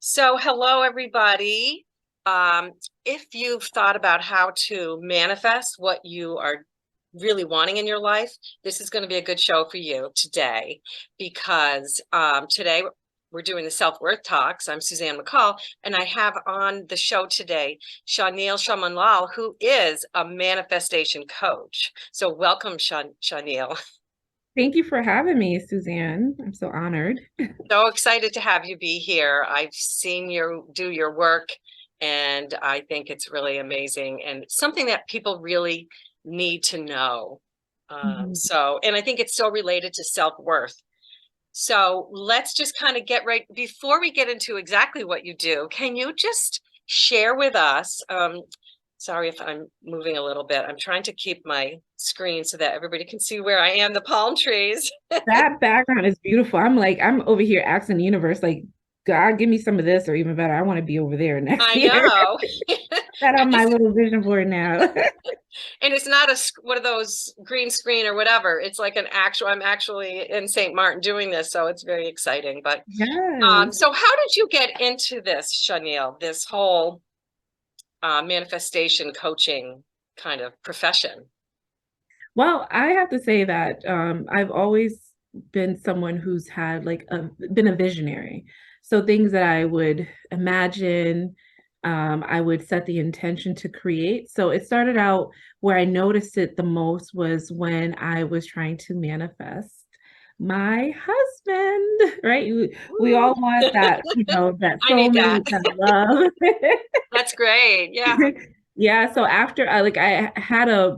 So, hello, everybody. If you've thought about how to manifest what you are really wanting in your life, this is going to be a good show for you today because today we're doing the self-worth talks. I'm Suzanne McCall, and I have on the show today Shawniel Chamanlal, who is a manifestation coach. So, welcome, Shawniel. Thank you for having me, Suzanne. I'm so honored. So excited to have you be here. I've seen you do your work, and I think it's really amazing and something that people really need to know. Mhm. And I think it's so related to self-worth. So let's just kind of get right before we get into exactly what you do. Can you just share with us? Sorry if I'm moving a little bit. I'm trying to keep my screen so that everybody can see where I am, the palm trees. That background is beautiful. I'm over here asking the universe, like, God, give me some of this, or even better, I want to be over there next I year. know. That on And my this little vision board now. and it's not one of those green screen or whatever. It's like an actual, I'm actually in St. Martin doing this, so it's very exciting. But Yes. so how did you get into this, Shawniel, this whole manifestation coaching kind of profession? Well, I have to say that I've always been someone who's had been a visionary. So things that I would imagine, I would set the intention to create. So it started out where I noticed it the most was when I was trying to manifest my husband, right? We Woo. all want that, that I need that. soulmate, that love. That's great. Yeah. Yeah, so after I had a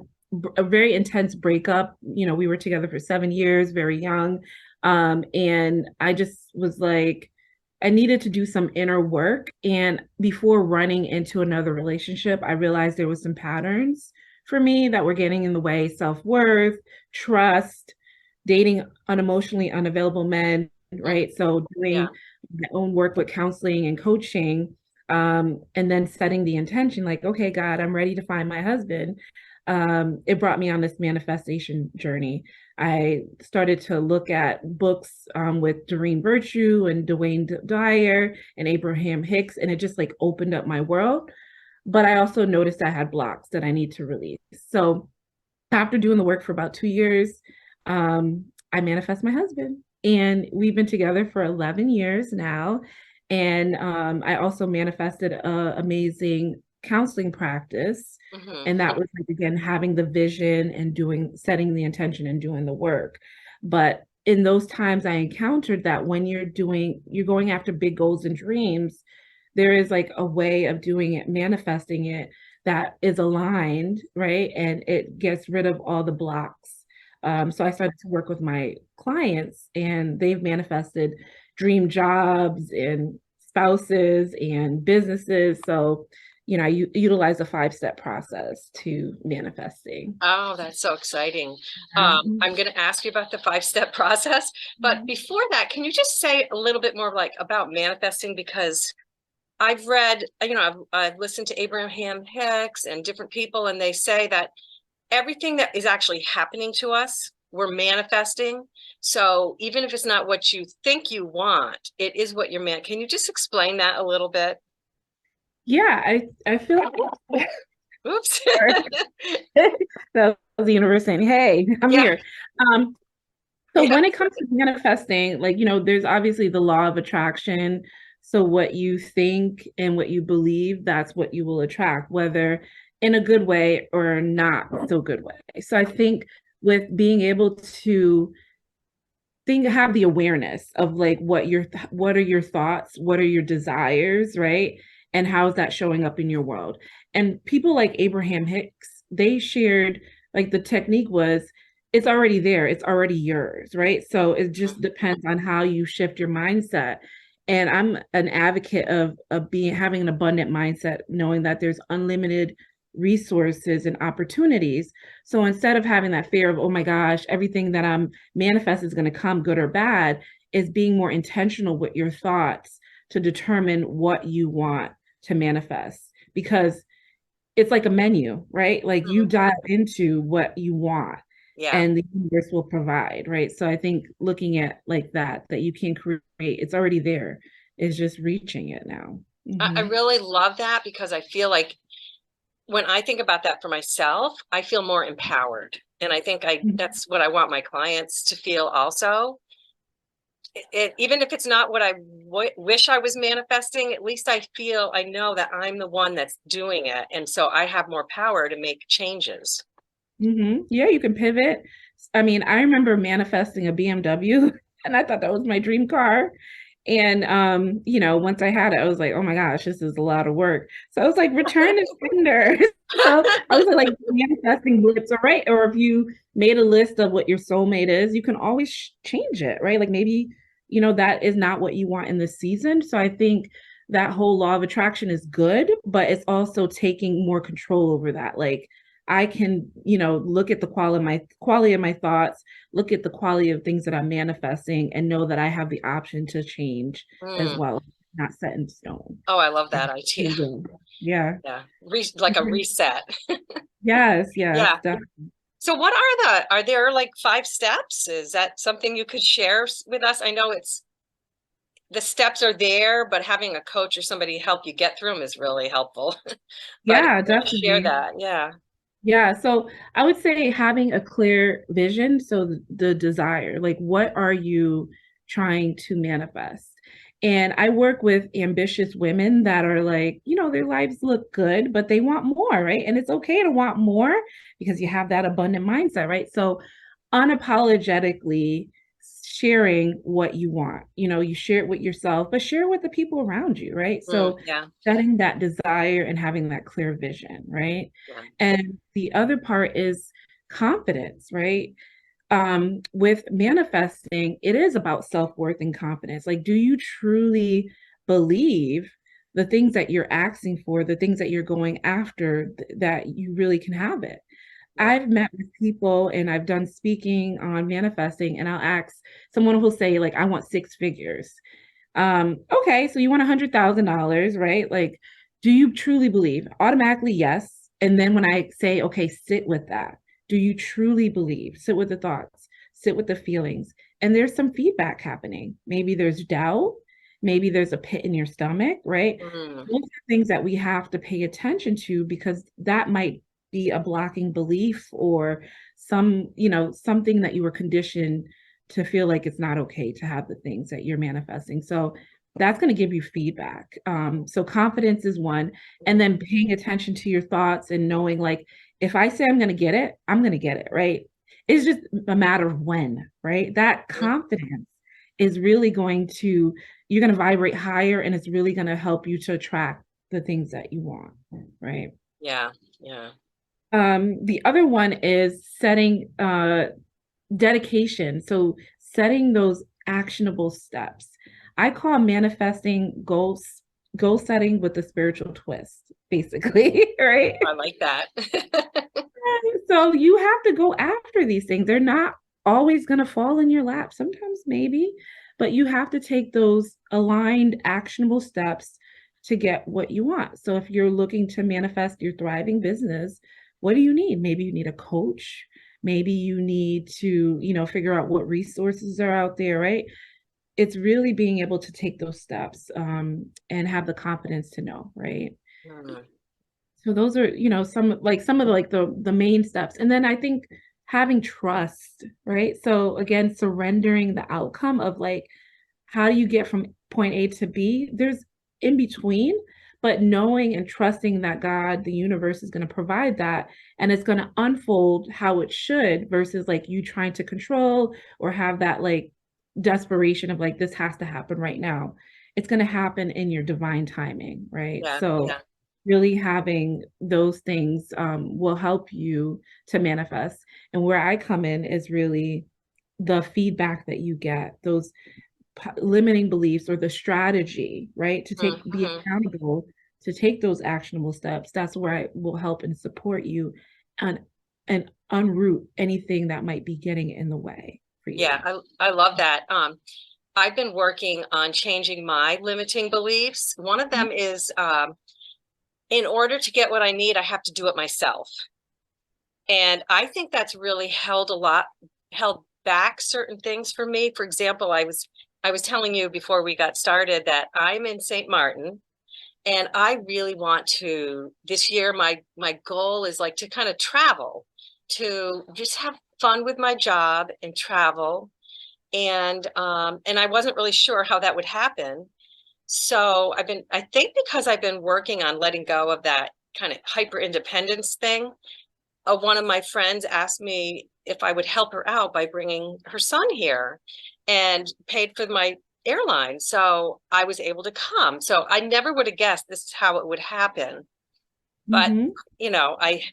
very intense breakup. We were together for 7 years, very young. And I just was like, I needed to do some inner work. And before running into another relationship, I realized there was some patterns for me that were getting in the way: self-worth, trust, dating unemotionally unavailable men, Mm, right? So yeah. doing my own work with counseling and coaching, and then setting the intention, like, okay, God, I'm ready to find my husband. It brought me on this manifestation journey. I started to look at books with Doreen Virtue and Dwayne Dyer and Abraham Hicks, and it just like opened up my world. But I also noticed I had blocks that I need to release. So after doing the work for about 2 years, I manifest my husband. And we've been together for 11 years now. And I also manifested an amazing counseling practice. Hmm. And that was like, again, having the vision and setting the intention and doing the work. But in those times, I encountered that when you're going after big goals and dreams, there is like a way of doing it, manifesting it that is aligned, right? And it gets rid of all the blocks. So I started to work with my clients, and they've manifested dream jobs and spouses and businesses. So, I utilize a 5-step process to manifesting. Oh, that's so exciting. Um, I'm going to ask you about the five-step process, but before that, can you just say a little bit more like about manifesting? Because I've read, I've listened to Abraham Hicks and different people, and they say that everything that is actually happening to us, we're manifesting. So even if it's not what you think you want, it is what you're Can you just explain that a little bit? yeah, I feel Oops. that was the universe saying, "Hey, I'm Yeah. here." Um, So Yeah. when it comes to manifesting, like, there's obviously the law of attraction. So what you think and what you believe, that's what you will attract, whether in a good way or not so good way. So I think with being able to have the awareness of like what are your thoughts, what are your desires, right? And how is that showing up in your world? And people like Abraham Hicks, they shared, like, the technique was, it's already there, it's already yours, right? So it just depends on how you shift your mindset. And I'm an advocate of being having an abundant mindset, knowing that there's unlimited resources and opportunities. So instead of having that fear of, oh my gosh, everything that I'm manifest is going to come, good or bad, is being more intentional with your thoughts to determine what you want to manifest. Because it's like a menu, right? Like, you Mhm. dive into what you want Yeah. and the universe will provide, right? So I think looking at like that you can create, it's already there. is just reaching it now. I Hmm. really love that because I feel like when I think about that for myself, I feel more empowered. And I think that's what I want my clients to feel also. Even if it's not what I wish I was manifesting, at least I know that I'm the one that's doing it. And so I have more power to make changes. Yeah, you can pivot. I mean, I remember manifesting a BMW and I thought that was my dream car. And once I had it, I was like, oh my gosh, this is a lot of work. So I was like, return to sender. So I was like manifesting blips, all right? Or if you made a list of what your soulmate is, you can always change it, right? Like maybe, that is not what you want in the season. So I think that whole law of attraction is good, but it's also taking more control over that. Like I can, look at the quality of my thoughts, look at the quality of things that I'm manifesting, and know that I have the option to change as Mm. well, not set in stone. Oh, I love It's that idea. free will. Yeah. Yeah. Like a reset. Yes, yes, Yeah. definitely. So what are there like 5 steps? Is that something you could share with us? I know the steps are there, but having a coach or somebody help you get through them is really helpful. But if Yeah, you want to share definitely. that, yeah. Yeah, so I would say having a clear vision, so the desire, like what are you trying to manifest? And I work with ambitious women that are like, their lives look good, but they want more, right? And it's okay to want more because you have that abundant mindset, right? So unapologetically sharing what you want. You share it with yourself, but share it with the people around you, right? So Yeah. setting that desire and having that clear vision, right? Yeah. And the other part is confidence, right? With manifesting, it is about self-worth and confidence. Like, do you truly believe the things that you're asking for, the things that you're going after, that you really can have it? Yeah. I've met with people and I've done speaking on manifesting, and I'll ask someone who'll say, like, I want 6 figures. Okay, so you want $100,000, right? Like, do you truly believe? Automatically, yes. And then when I say, okay, sit with that. Do you truly believe? Sit with the thoughts, sit with the feelings. And there's some feedback happening. Maybe there's doubt, maybe there's a pit in your stomach, right? Mm. Those are things that we have to pay attention to because that might be a blocking belief or something that you were conditioned to feel like it's not okay to have the things that you're manifesting. So that's going to give you feedback. So confidence is one, and then paying attention to your thoughts and knowing, like, if I say I'm going to get it, I'm going to get it, right? It's just a matter of when, right? That confidence is really you're going to vibrate higher, and it's really going to help you to attract the things that you want, right? Yeah. Yeah. The other one is setting dedication. So setting those actionable steps. I call manifesting goal setting with a spiritual twist, basically, right? I like that. So you have to go after these things. They're not always going to fall in your lap. Sometimes maybe, but you have to take those aligned actionable steps to get what you want. So if you're looking to manifest your thriving business, what do you need? Maybe you need a coach. Maybe you need to, figure out what resources are out there, right? It's really being able to take those steps and have the confidence to know, right? Mm. So those are, some of the, like the main steps. And then I think having trust, right? So again, surrendering the outcome of, like, how do you get from point A to B? There's in between, but knowing and trusting that God, the universe, is going to provide that, and it's going to unfold how it should versus like you trying to control or have that like desperation of like this has to happen right now. It's going to happen in your divine timing, right? Yeah. So Yeah. really having those things will help you to manifest. And where I come in is really the feedback that you get, those limiting beliefs or the strategy, right? To be Mm-hmm. accountable, to take those actionable steps. That's where I will help and support you and unroot anything that might be getting in the way for Yeah. you. I love that. I've been working on changing my limiting beliefs. One of them is in order to get what I need, I have to do it myself. And I think that's really held back certain things for me. For example, I was telling you before we got started that I'm in St. Martin, and I really want to, this year, my goal is like to kind of travel, to just have fun with my job and travel. And I wasn't really sure how that would happen. So I think because I've been working on letting go of that kind of hyper independence thing, one of my friends asked me if I would help her out by bringing her son here and paid for my airline. So I was able to come. So I never would have guessed this is how it would happen. But, Mm-hmm. I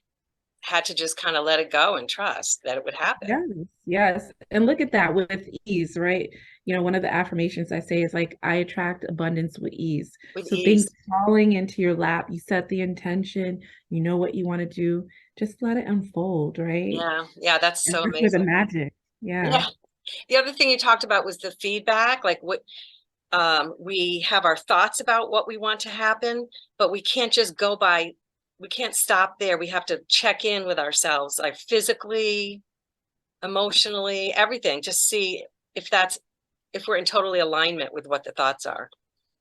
had to just kind of let it go and trust that it would happen Yes, yes. And look at that with ease, right? One of the affirmations I say is like, I attract abundance with ease. with So things ease. falling into your lap, you set the intention, you know what you want to do, just let it unfold, right? Yeah. Yeah. That's And so that's where the amazing. magic. Yeah. Yeah. The other thing you talked about was the feedback, like what we have our thoughts about what we want to happen, but we can't just go by, we can't stop there. We have to check in with ourselves, like physically, emotionally, everything, just see if that's, if we're in totally alignment with what the thoughts are.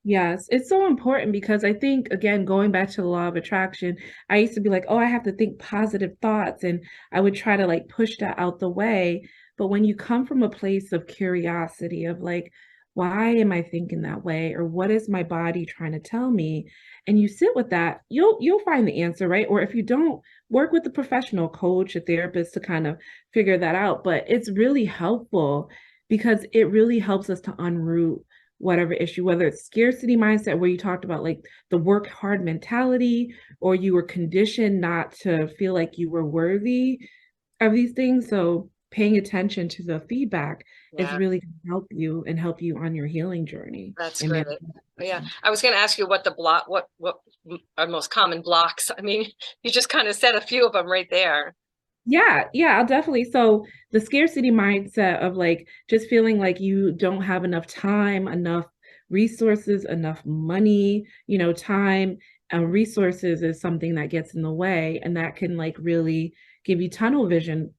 Yes, it's so important because I think, again, going back to the law of attraction, I used to be like, oh, I have to think positive thoughts, and I would try to like push that out the way. But when you come from a place of curiosity, of like, why am I thinking that way? Or what is my body trying to tell me? And you sit with that, you'll find the answer, right? Or if you don't, work with a professional coach, a therapist to kind of figure that out. But it's really helpful because it really helps us to unroot whatever issue, whether it's scarcity mindset, where you talked about like the work hard mentality, or you were conditioned not to feel like you were worthy of these things. So paying attention to the feedback is Yeah, really going to help you on your healing journey. that's And great. Yeah, I was going to ask you what the block, what are most common blocks. I mean, you just kind of said a few of them right there. yeah, I'll definitely. So the scarcity mindset of like just feeling like you don't have enough time, enough resources, enough money, time and resources is something that gets in the way, and that can like really give you tunnel vision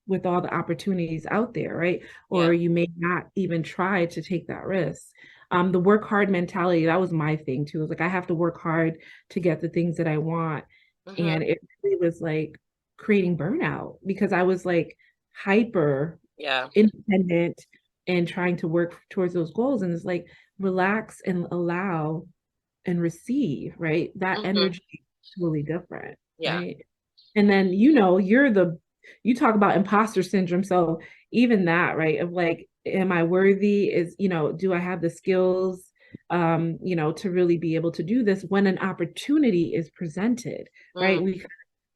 with all the opportunities out there, right? Yeah. Or you may not even try to take that risk. The work hard mentality, that was my thing too. It was like I have to work hard to get the things that I want. Hmm. And it really was like creating burnout because I was like hyper Yeah. independent and trying to work towards those goals. And it's like relax and allow and receive, right? That Hmm. energy is totally different, Yeah. right? And then, you talk about imposter syndrome. So even that, right? Of like, am I worthy? Do I have the skills, to really be able to do this when an opportunity is presented, right? Mm. We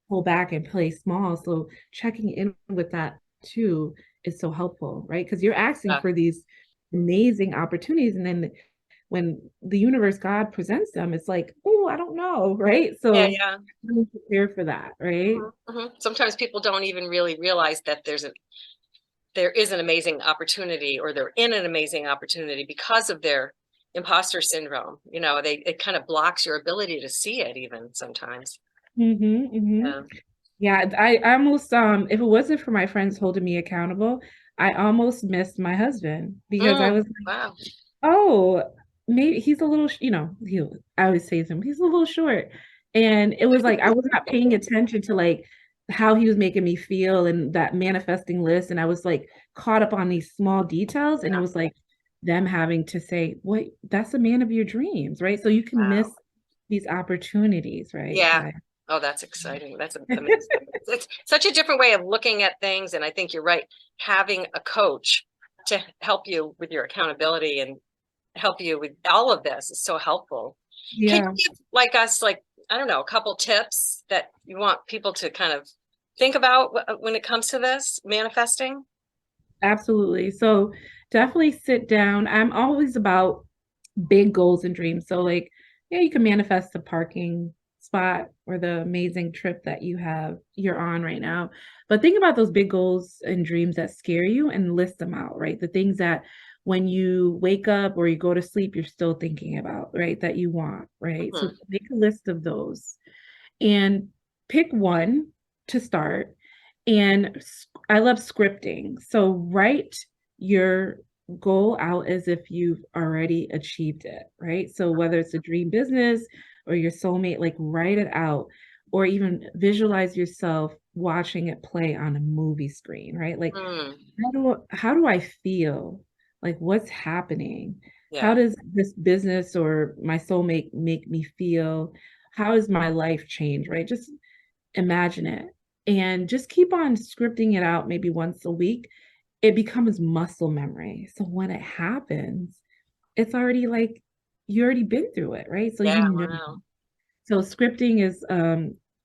pull back and play small. So checking in with that too is so helpful, right? Because you're asking Yeah. for these amazing opportunities. And then when the universe, God presents them, it's like, oh, I don't know, right? Yeah. So Yeah. really prepare for that, right? Hmm. Hmm. Sometimes people don't even really realize that there is an amazing opportunity, or they're in an amazing opportunity because of their imposter syndrome. It kind of blocks your ability to see it even sometimes. Mm-hmm, mm-hmm. Yeah. Yeah, I almost if it wasn't for my friends holding me accountable, I almost missed my husband because I Mm. was, Wow. oh, maybe he's a little, I always say to him, he's a little short. And it was like I was not paying attention to like how he was making me feel and that manifesting list. And I was like caught up on these small details. And it Yeah. was like them having to say, what, that's a man of your dreams, right? So you can miss Wow. these opportunities, right? Yeah. By Oh, that's exciting. That's amazing. It's such a different way of looking at things. And I think you're right. Having a coach to help you with your accountability and help you with all of this is so helpful. Can yeah. you give like us, like, I don't know, a couple tips that you want people to kind of think about when it comes to this manifesting? Absolutely. So definitely sit down. I'm always about big goals and dreams. So like, yeah, you can manifest the parking spot or the amazing trip that you're on right now. But think about those big goals and dreams that scare you and list them out, right? The things that when you wake up or you go to sleep, you're still thinking about, right? That you want, right? So Hmm. make a list of those and pick one to start. And I love scripting. So write your go out as if you've already achieved it, right? So whether it's a dream business or your soulmate, like write it out or even visualize yourself watching it play on a movie screen, right? Like Mm, how do I feel? Like what's happening? How yeah, does this business or my soulmate make me feel? How is my life change, right? Just imagine it and just keep on scripting it out maybe once a week. It becomes muscle memory. So when it happens, it's already like you already been through it, right? So you yeah, know. wow. So scripting is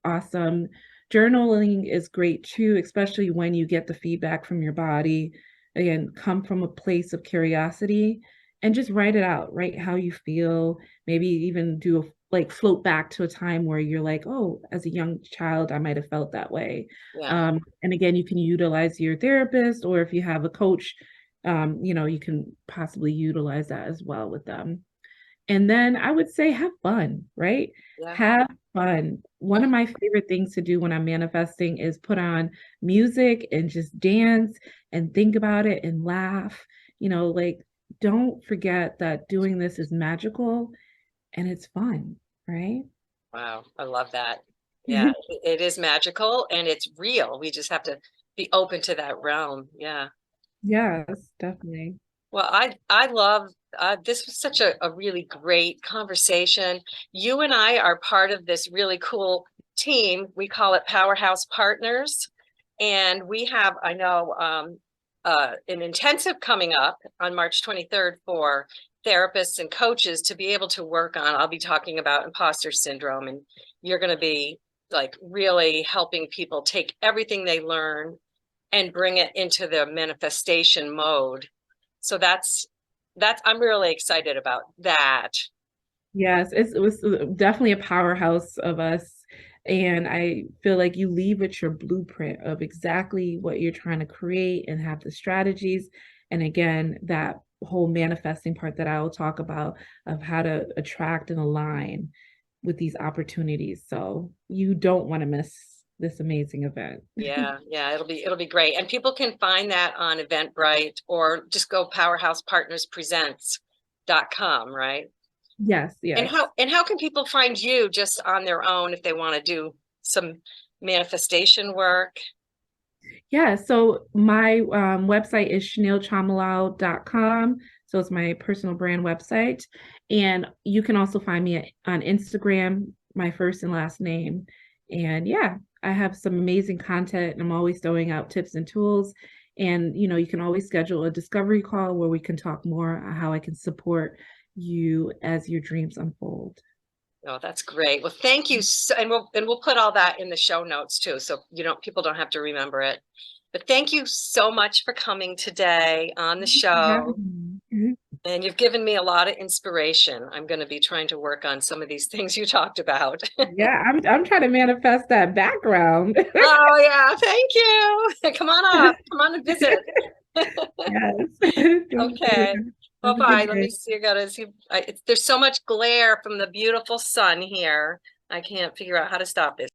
awesome. Journaling is great too, especially when you get the feedback from your body. Again, come from a place of curiosity and just write it out, write how you feel. Maybe even do like float back to a time where you're like, oh, as a young child, I might have felt that way. Yeah, And again, you can utilize your therapist, or if you have a coach, you can possibly utilize that as well with them. And then I would say have fun, right? yeah. Have fun. One of Mm, my favorite things to do when I'm manifesting is put on music and just dance and think about it and laugh. Like don't forget that doing this is magical and it's fun, right? wow, I love that. Yeah, it is magical and it's real. We just have to be open to that realm. Yeah. Yes, definitely. Well, I love this was such a really great conversation. You and I are part of this really cool team. We call it Powerhouse Partners. And we have, I know, an intensive coming up on March 23rd for therapists and coaches to be able to work on. I'll be talking about imposter syndrome, and you're going to be like really helping people take everything they learn and bring it into the manifestation mode. So that's I'm really excited about that. Yes, it was definitely a powerhouse of us. And I feel like you leave with your blueprint of exactly what you're trying to create and have the strategies. And again, that whole manifesting part that I will talk about of how to attract and align with these opportunities. So you don't want to miss this amazing event. Yeah, yeah, it'll be great. And people can find that on Eventbrite or just go powerhousepartnerspresents.com, right? Yes, And yes. how can people find you just on their own if they want to do some manifestation work? Yeah, so my website is shawnielchamanlal.com. So it's my personal brand website. And you can also find me on Instagram, my first and last name. And yeah, I have some amazing content and I'm always throwing out tips and tools. And you can always schedule a discovery call where we can talk more on how I can support you as your dreams unfold. Oh, that's great. Well, thank you. And we'll put all that in the show notes too. So people don't have to remember it. But thank you so much for coming today on the Thank you for show. having me. And you've given me a lot of inspiration. I'm going to be trying to work on some of these things you talked about. Yeah, I'm trying to manifest that background. Oh, yeah. Thank you. Come on up. Come on and visit. Yes. Thank you. Okay. Have a good Bye-bye. Let me day. see. I gotta see. There's so much glare from the beautiful sun here. I can't figure out how to stop this.